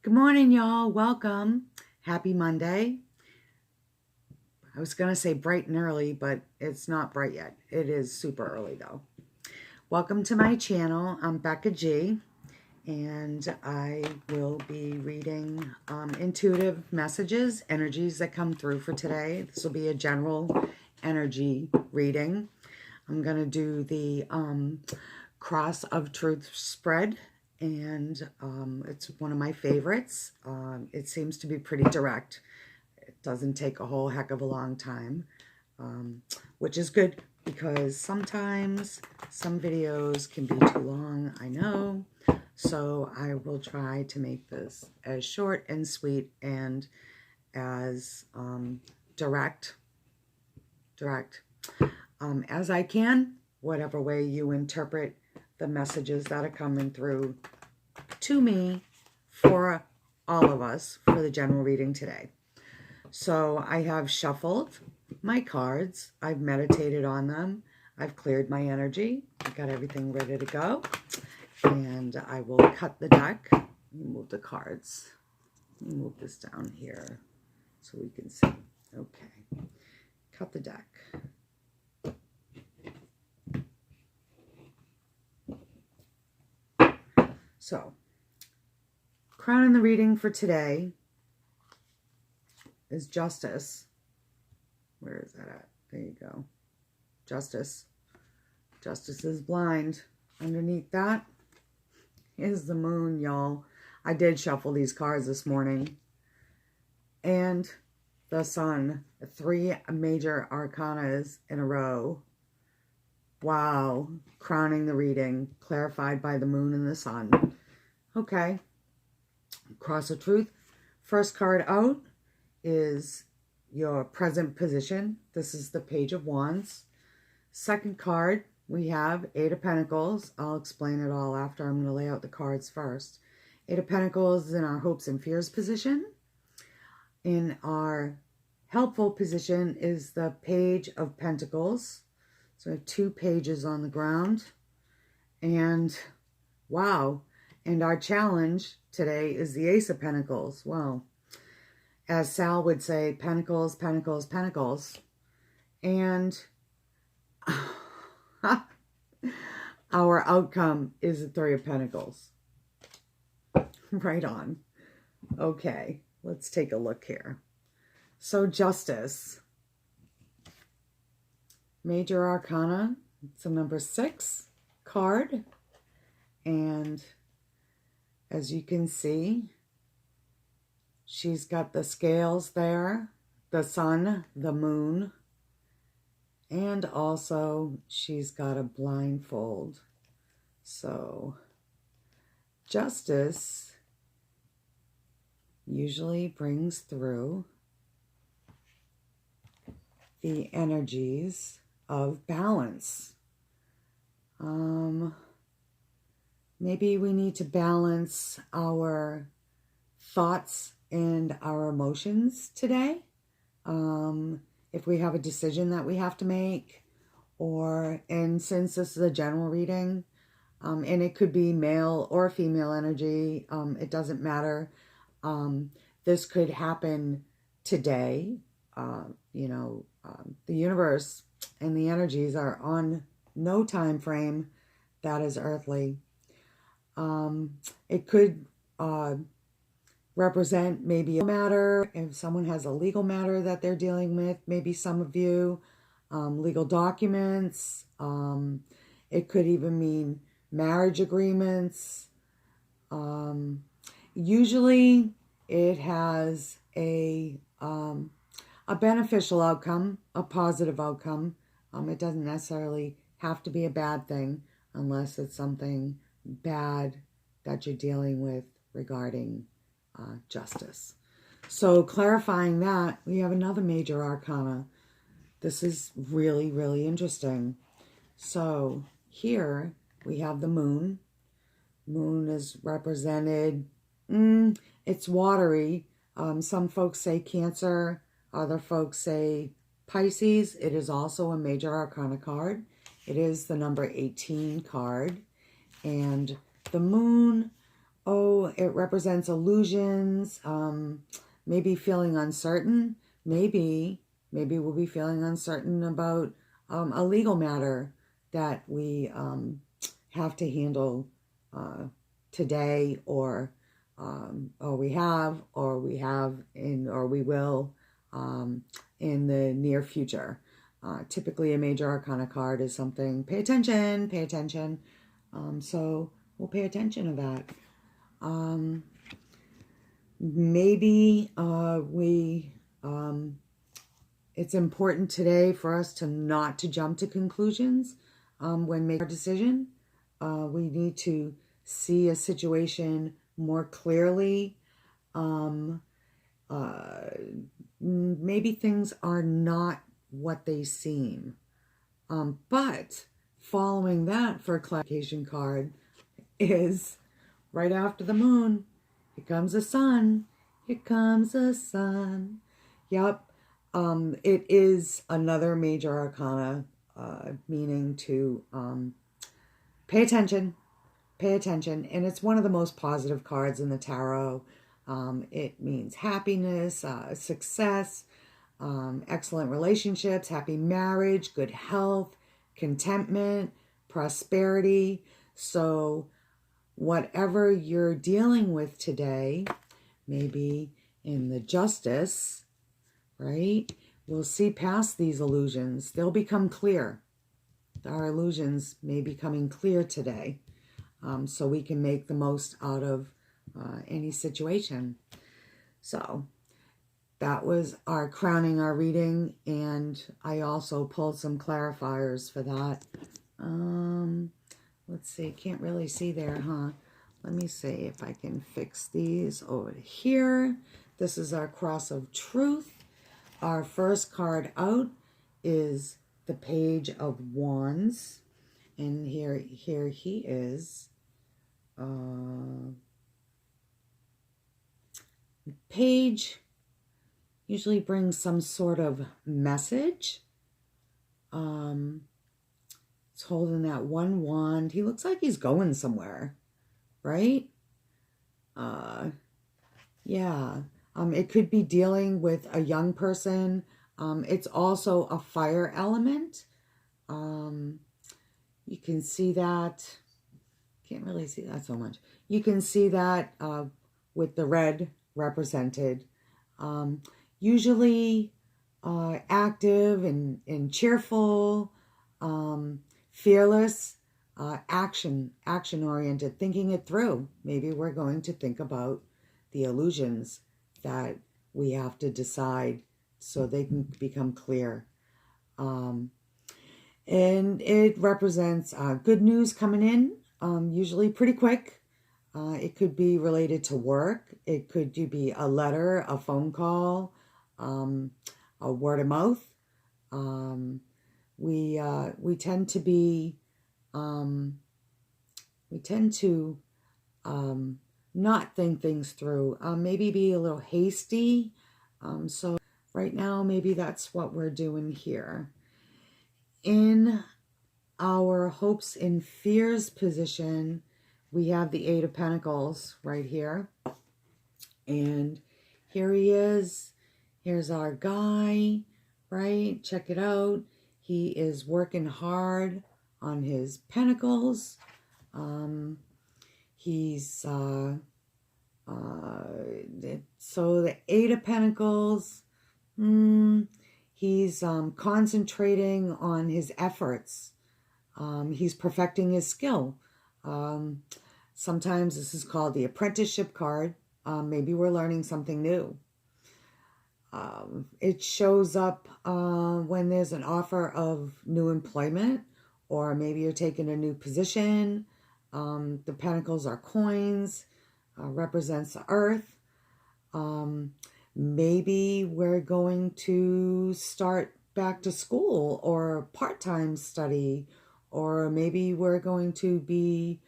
Good morning, y'all. Welcome. Happy Monday. I was going to say bright and early, but it's not bright yet. It is super early, though. Welcome to my channel. I'm Becca G, and I will be reading intuitive messages, energies that come through for today. This will be a general energy reading. I'm going to do the Cross of Truth spread, and it's one of my favorites. It seems to be pretty direct. It doesn't take a whole heck of a long time, which is good because sometimes some videos can be too long, I know. So I will try to make this as short and sweet and as direct as I can, whatever way you interpret the messages that are coming through to me for all of us for the general reading today. So I have shuffled my cards. I've meditated on them. I've cleared my energy. I've got everything ready to go. And I will cut the deck. Move the cards. Move this down here so we can see. Okay. Cut the deck. So, crowning the reading for today is Justice. Where is that at? There you go. Justice. Justice is blind. Underneath that is the moon, y'all. I did shuffle these cards this morning. And the sun. 3 major arcanas in a row. Wow. Crowning the reading. Clarified by the moon and the sun. Okay. Cross of Truth. First card out is your present position. This is the Page of Wands. Second card, we have 8 of Pentacles. I'll explain it all after. I'm going to lay out the cards first. 8 of Pentacles is in our hopes and fears position. In our helpful position is the Page of Pentacles. So I have 2 pages on the ground. And wow. And our challenge today is the Ace of Pentacles. Well, as Sal would say, Pentacles, Pentacles, Pentacles. And our outcome is the 3 of Pentacles. Right on. Okay, let's take a look here. So Justice. Major Arcana. It's a number 6 card. And as you can see, she's got the scales there, the sun, the moon, and also she's got a blindfold. So Justice usually brings through the energies of balance. Maybe we need to balance our thoughts and our emotions today. If we have a decision that we have to make, and since this is a general reading, and it could be male or female energy, it doesn't matter. This could happen today. The universe and the energies are on no time frame that is earthly. It could represent maybe a matter, if someone has a legal matter that they're dealing with, maybe some of you, legal documents. It could even mean marriage agreements. Usually it has a beneficial outcome, a positive outcome. It doesn't necessarily have to be a bad thing unless it's something bad that you're dealing with regarding justice. So clarifying that, we have another major arcana. This is really, really interesting. So here we have the moon. Moon is represented, it's watery. Some folks say Cancer, other folks say Pisces. It is also a major arcana card. It is the number 18 card. And the moon Oh, it represents illusions, maybe feeling uncertain. Maybe we'll be feeling uncertain about a legal matter that we have to handle today, or we have, or we will in the near future. Typically, a major arcana card is something, pay attention, pay attention. So we'll pay attention to that. Maybe it's important today for us to not to jump to conclusions when making our decision. We need to see a situation more clearly. Maybe things are not what they seem. But following that for a clarification card is right after the moon. Here comes the sun. Here comes the sun. Yep. It is another major arcana, meaning to pay attention. Pay attention. And it's one of the most positive cards in the tarot. It means happiness, success, excellent relationships, happy marriage, good health, contentment, prosperity. So whatever you're dealing with today, maybe in the justice, right? We'll see past these illusions. They'll become clear. Our illusions may be coming clear today, so we can make the most out of any situation. So that was our crowning our reading, and I also pulled some clarifiers for that. Let's see, can't really see there, huh? Let me see if I can fix these over here. This is our cross of truth. Our first card out is the Page of Wands. And here he is. Page usually brings some sort of message. He's holding that one wand. He looks like he's going somewhere, right? Yeah. It could be dealing with a young person. It's also a fire element. You can see that. Can't really see that so much. You can see that with the red represented. Usually active and cheerful, fearless, action-oriented, thinking it through. Maybe we're going to think about the illusions that we have to decide so they can become clear. And it represents good news coming in, usually pretty quick. It could be related to work. It could be a letter, a phone call, a word of mouth. We tend to be, not think things through, maybe be a little hasty. So right now, maybe that's what we're doing here. In our hopes and fears position, we have the Eight of Pentacles right here. And here he is. Here's our guy, right? Check it out. He is working hard on his pentacles. So the Eight of Pentacles, he's concentrating on his efforts. He's perfecting his skill. Sometimes this is called the apprenticeship card. Maybe we're learning something new. It shows up when there's an offer of new employment, or maybe you're taking a new position. The pentacles are coins, represents the earth. Maybe we're going to start back to school or part-time study, or maybe we're going to be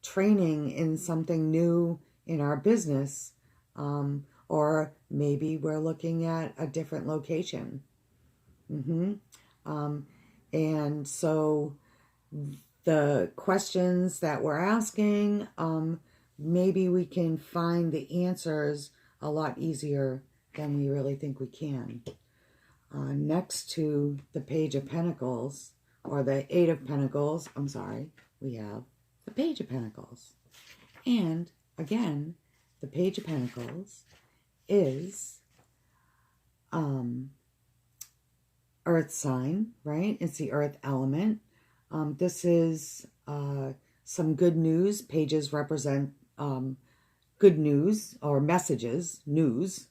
training in something new in our business, or maybe we're looking at a different location. And so the questions that we're asking, maybe we can find the answers a lot easier than we really think we can. Next to the Page of Pentacles, or the Eight of Pentacles, I'm sorry, we have the Page of Pentacles. And again, the Page of Pentacles is earth sign, right? It's the earth element. This is some good news. Pages represent good news or messages, news.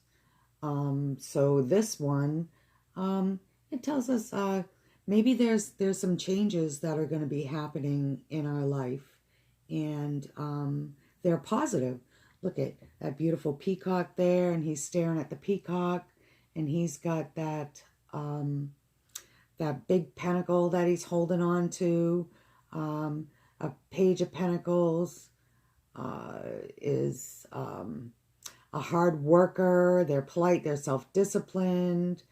So this one, it tells us maybe there's some changes that are going to be happening in our life, and they're positive. Look at that beautiful peacock there, and he's staring at the peacock, and he's got that that big pentacle that he's holding on to. A Page of Pentacles is a hard worker. They're polite. They're self-disciplined.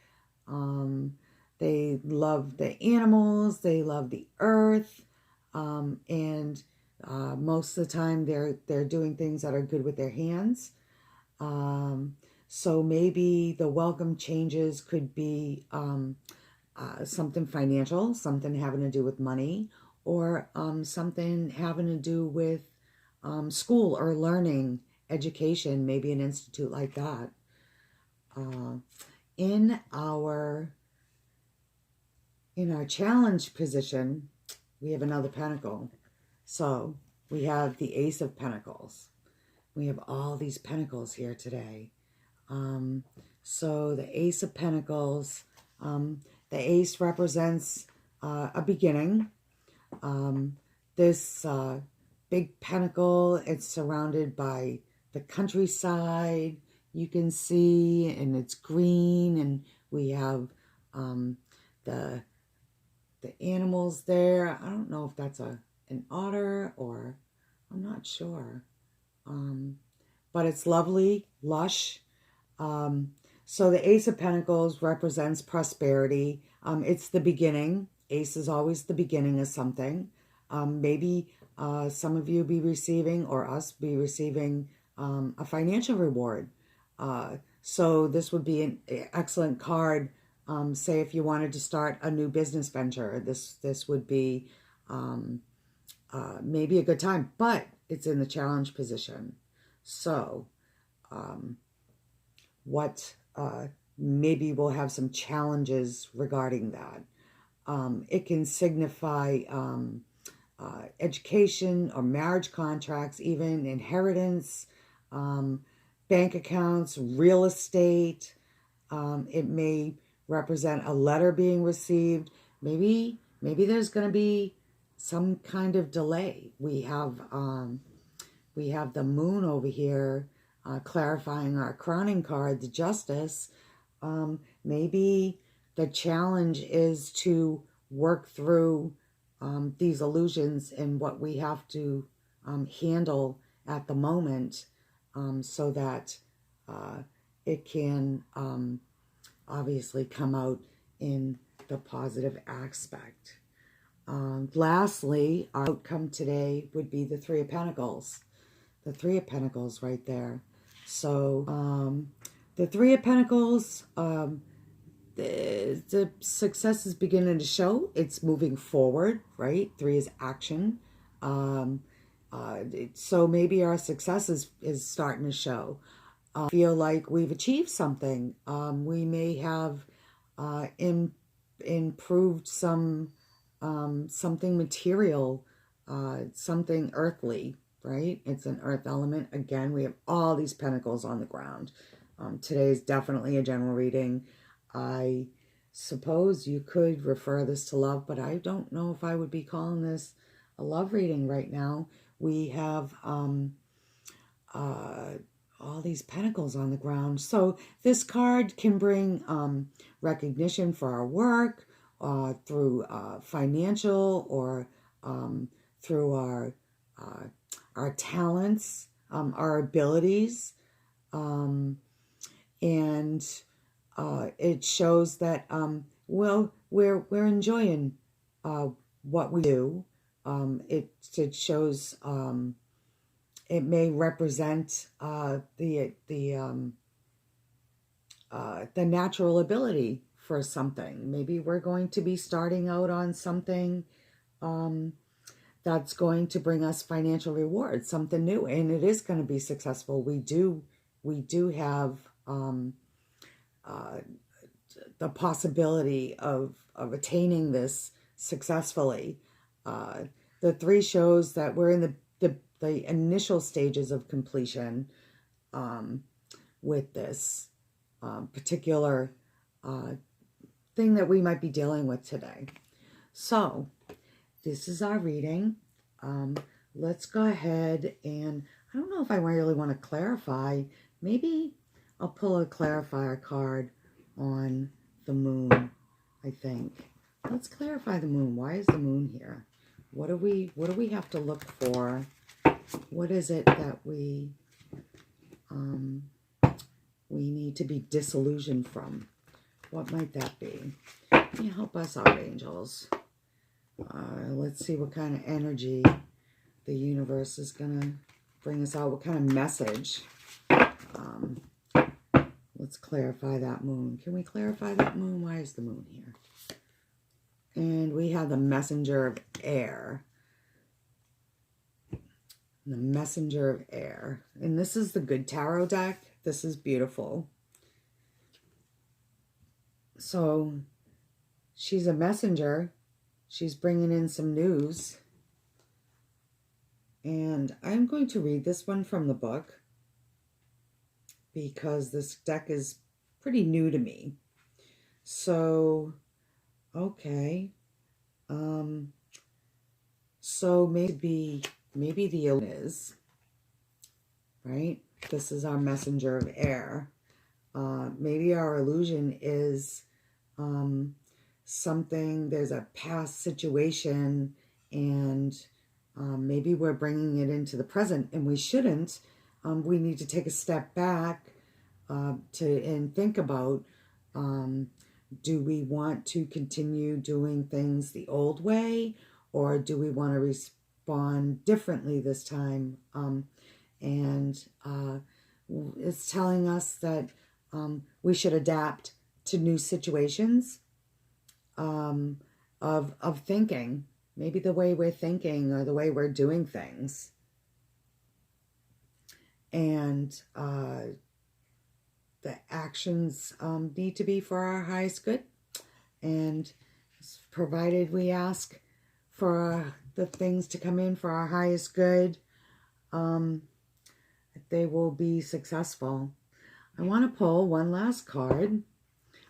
They love the animals. They love the earth. And most of the time they're doing things that are good with their hands. So maybe the welcome changes could be something financial, something having to do with money, or something having to do with school or learning, education, maybe an institute like that. In our challenge position, we have another pentacle. So we have the Ace of Pentacles. We have all these pentacles here today. So the Ace of Pentacles, the ace represents a beginning. This big pentacle, it's surrounded by the countryside, you can see, and it's green, and we have the animals there. I don't know if that's an otter, or I'm not sure. But it's lovely, lush. So the Ace of Pentacles represents prosperity. It's the beginning. Ace is always the beginning of something. Maybe some of you be receiving, or us be receiving, a financial reward. So this would be an excellent card. Say if you wanted to start a new business venture, this would be maybe a good time, but it's in the challenge position. So maybe we'll have some challenges regarding that. It can signify education or marriage contracts, even inheritance, bank accounts, real estate. It may represent a letter being received. Maybe there's going to be some kind of delay. We have the Moon over here, clarifying our crowning card, the Justice. Maybe the challenge is to work through these illusions and what we have to handle at the moment, so that it can obviously come out in the positive aspect. Lastly, our outcome today would be the Three of Pentacles. The Three of Pentacles right there. So the Three of Pentacles, the success is beginning to show. It's moving forward, right? Three is action. So maybe our success is starting to show. Feel like we've achieved something. We may have improved something material, something earthly, right? It's an earth element. Again, we have all these pentacles on the ground. Today is definitely a general reading. I suppose you could refer this to love, but I don't know if I would be calling this a love reading right now. We have all these pentacles on the ground. So this card can bring recognition for our work, through financial, or through our talents, our abilities, and it shows that well, we're enjoying what we do. It shows it may represent the natural ability for something. Maybe we're going to be starting out on something that's going to bring us financial rewards, something new, and it is going to be successful. We do have the possibility of attaining this successfully. The 3 shows that we're in the initial stages of completion with this particular thing that we might be dealing with today. So this is our reading. Let's go ahead and, I don't know if I really want to clarify. Maybe I'll pull a clarifier card on the moon, I think. Let's clarify the moon. Why is the moon here? What do we have to look for? What is it that we need to be disillusioned from? What might that be? Can you help us out, angels? Let's see what kind of energy the universe is going to bring us out. What kind of message? Let's clarify that moon. Can we clarify that moon? Why is the moon here? And we have the messenger of air. The messenger of air. And this is the good tarot deck. This is beautiful. So she's a messenger. She's bringing in some news. And I'm going to read this one from the book because this deck is pretty new to me. So, okay. So maybe the illusion is, right? This is our messenger of air. Maybe our illusion is something, there's a past situation, and maybe we're bringing it into the present, and we shouldn't. We need to take a step back and think about, do we want to continue doing things the old way, or do we want to respond differently this time? And it's telling us that we should adapt to new situations of thinking, maybe the way we're thinking or the way we're doing things. And the actions need to be for our highest good. And provided we ask for the things to come in for our highest good, they will be successful. I want to pull one last card.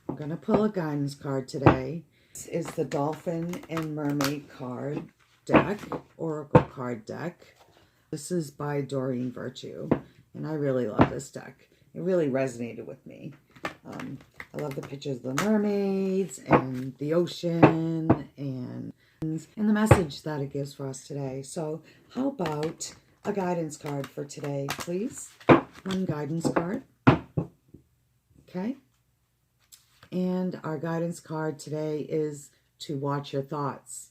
I'm going to pull a guidance card today. This is the Dolphin and Mermaid card deck, Oracle card deck. This is by Doreen Virtue, and I really love this deck. It really resonated with me. I love the pictures of the mermaids and the ocean and the message that it gives for us today. So how about a guidance card for today, please? One guidance card. Okay. And our guidance card today is to watch your thoughts.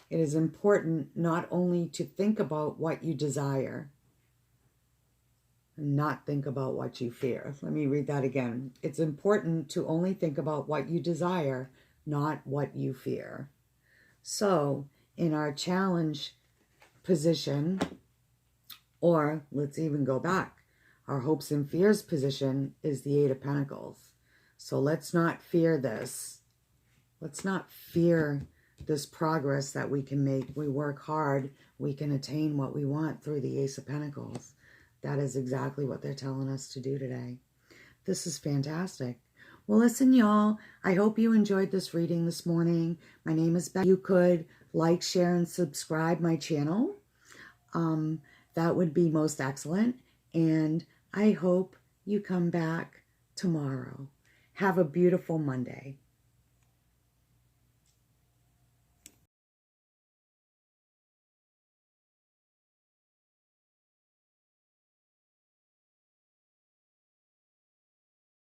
It is important not only to think about what you desire, and not think about what you fear. Let me read that again. It's important to only think about what you desire, not what you fear. So in our challenge position, or let's even go back, our hopes and fears position is the Eight of Pentacles. So let's not fear this. Let's not fear this progress that we can make. We work hard, we can attain what we want through the Ace of Pentacles. That is exactly what they're telling us to do today. This is fantastic. Well, listen, y'all. I hope you enjoyed this reading this morning. My name is Beth. You could like, share, and subscribe my channel. That would be most excellent. And I hope you come back tomorrow. Have a beautiful Monday.